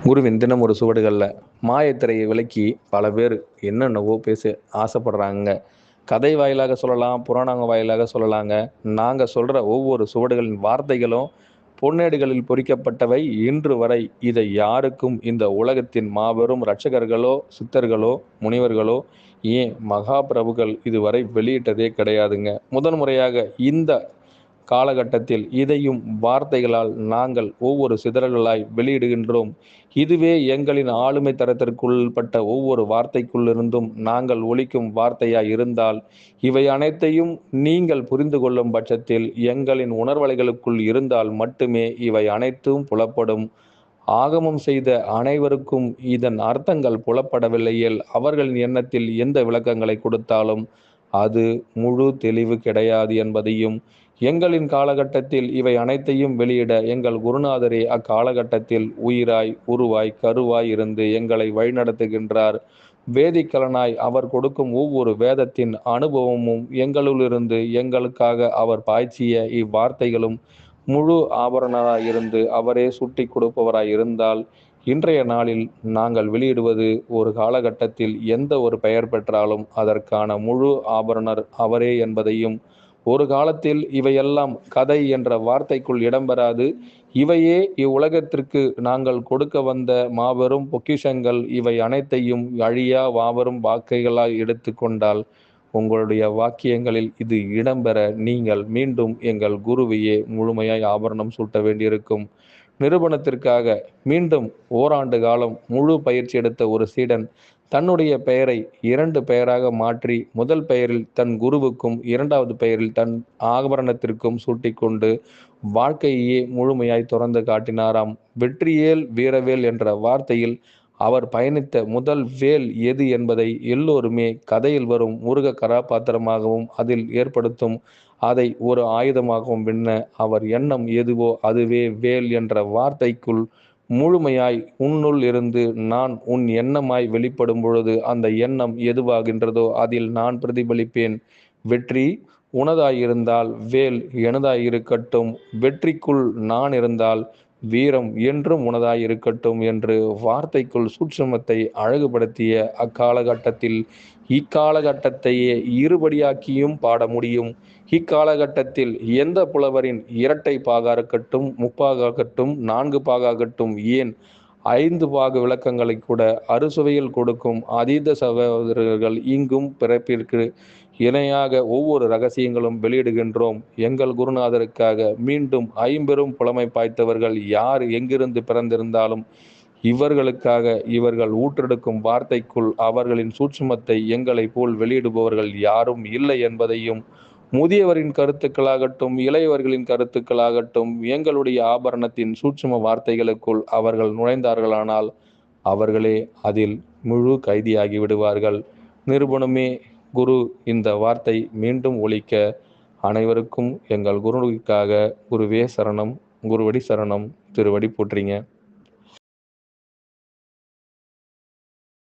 குருவின் தினம் ஒரு சுவடுகளில் மாயத்திரையை விலக்கி பல பேர் என்னென்னவோ பேச ஆசைப்படுறாங்க. கதை வாயிலாக சொல்லலாம், புராணங்க வாயிலாக சொல்லலாங்க. நாங்கள் சொல்கிற ஒவ்வொரு சுவடுகளின் வார்த்தைகளும் பொன்னேடுகளில் பொறிக்கப்பட்டவை. இன்று வரை இதை யாருக்கும் இந்த உலகத்தின் மாபெரும் இரட்சகர்களோ, சித்தர்களோ, முனிவர்களோ, ஏன் மகாபிரபுகள் இதுவரை வெளியிட்டதே கிடையாதுங்க. முதன் முறையாக இந்த காலகட்டத்தில் இதையும் வார்த்தைகளால் நாங்கள் ஒவ்வொரு சிதறல்களாய் வெளியிடுகின்றோம். இதுவே எங்களின் ஆளுமை தரத்திற்குள்பட்ட ஒவ்வொரு வார்த்தைக்குள்ளிருந்தும் நாங்கள் ஒலிக்கும் வார்த்தையாய் இருந்தால், இவை அனைத்தையும் நீங்கள் புரிந்து கொள்ளும் பட்சத்தில் எங்களின் உணர்வலைகளுக்குள் இருந்தால் மட்டுமே இவை அனைத்தும் புலப்படும். ஆகமம் செய்த அனைவருக்கும் இதன் அர்த்தங்கள் புலப்படவில்லையேல் அவர்களின் எண்ணத்தில் எந்த விளக்கங்களை கொடுத்தாலும் அது முழு தெளிவு கிடையாது என்பதையும், எங்களின் காலகட்டத்தில் இவை அனைத்தையும் வெளியிட எங்கள் குருநாதரே அக்காலகட்டத்தில் உயிராய் உருவாய் கருவாய் இருந்து எங்களை வழிநடத்துகின்றார். வேதிக்கலனாய் அவர் கொடுக்கும் ஒவ்வொரு வேதத்தின் அனுபவமும் எங்களுளிருந்து எங்களுக்காக அவர் பாய்ச்சிய இவ்வார்த்தைகளும் முழு ஆபரணராய் இருந்து அவரே சுட்டி கொடுப்பவராய் இருந்தால், இன்றைய நாளில் நாங்கள் வெளியிடுவது ஒரு காலகட்டத்தில் எந்த ஒரு பெயர் பெற்றாலும் அதற்கான முழு ஆபரணர் அவரே என்பதையும், ஒரு காலத்தில் இவையெல்லாம் கதை என்ற வார்த்தைக்குள் இடம்பெறாது, இவையே இவ்வுலகத்திற்கு நாங்கள் கொடுக்க வந்த மாபெரும் பொக்கிஷங்கள், இவை அனைத்தையும் அழியா மாபெரும் வாக்கைகளாய் எடுத்து கொண்டால், உங்களுடைய வாக்கியங்களில் இது இடம்பெற நீங்கள் மீண்டும் எங்கள் குருவையே முழுமையாய் ஆபரணம் சூட்ட வேண்டியிருக்கும். நிரூபணத்திற்காக மீண்டும் ஓராண்டு காலம் முழு பயிற்சி எடுத்த ஒரு சீடன் தன்னுடைய பெயரை 2 பெயராக மாற்றி முதல் பெயரில் தன் குருவுக்கும், 2வது பெயரில் தன் ஆபரணத்திற்கும் சூட்டிக்கொண்டு வாழ்க்கையே முழுமையாய் துறந்து காட்டினாராம். வெற்றியேல் வீரவேல் என்ற வார்த்தையில் அவர் பயணித்த முதல் வேல் எது என்பதை எல்லோருமே கதையில் வரும் முருக கதாபாத்திரமாகவும் அதில் ஏற்படுத்தும் அதை ஒரு ஆயுதமாகவும் விண்ண அவர் எண்ணம் எதுவோ அதுவே வேல் என்ற வார்த்தைக்குள் முழுமையாய் உன்னுள் இருந்து நான் உன் எண்ணமாய் வெளிப்படும் பொழுது அந்த எண்ணம் எதுவாகின்றதோ அதில் நான் பிரதிபலிப்பேன். வெற்றி உனதாயிருந்தால் வேல் எனதாயிருக்கட்டும், வெற்றிக்குள் நான் இருந்தால் வீரம் என்றும் உனதாயிருக்கட்டும் என்று வார்த்தைக்குள் சூட்சுமத்தை அழகுபடுத்திய அக்காலகட்டத்தில் இக்காலகட்டத்தையே இருபடியாக்கியும் பாட முடியும். இக்காலகட்டத்தில் எந்த புலவரின் 2 பாகாகட்டும், முப்பாகாகட்டும், 4 பாகாகட்டும், ஏன் 5 பாக விளக்கங்களை கூட அறுசுவையில் கொடுக்கும் அதீத சகோதரர்கள் இங்கும் பிறப்பிற்கு இணையாக ஒவ்வொரு ரகசியங்களும் வெளியிடுகின்றோம். எங்கள் குருநாதருக்காக மீண்டும் 50 புலமை பாய்த்தவர்கள் யார் எங்கிருந்து பிறந்திருந்தாலும் இவர்களுக்காக இவர்கள் ஊற்றெடுக்கும் வார்த்தைக்குள் அவர்களின் சூட்சுமத்தை எங்களை போல் வெளியிடுபவர்கள் யாரும் இல்லை என்பதையும், முதியவரின் கருத்துக்களாகட்டும், இளையவர்களின் கருத்துக்களாகட்டும், எங்களுடைய ஆபரணத்தின் சூட்சும வார்த்தைகளுக்குள் அவர்கள் நுழைந்தார்களானால் அவர்களே அதில் முழு கைதியாகி விடுவார்கள். நிரூபணமே குரு இந்த வார்த்தை மீண்டும் ஒலிக்க அனைவருக்கும் எங்கள் குருவுக்காக குருவே சரணம், குருவடி சரணம், திருவடி போற்றிங்க.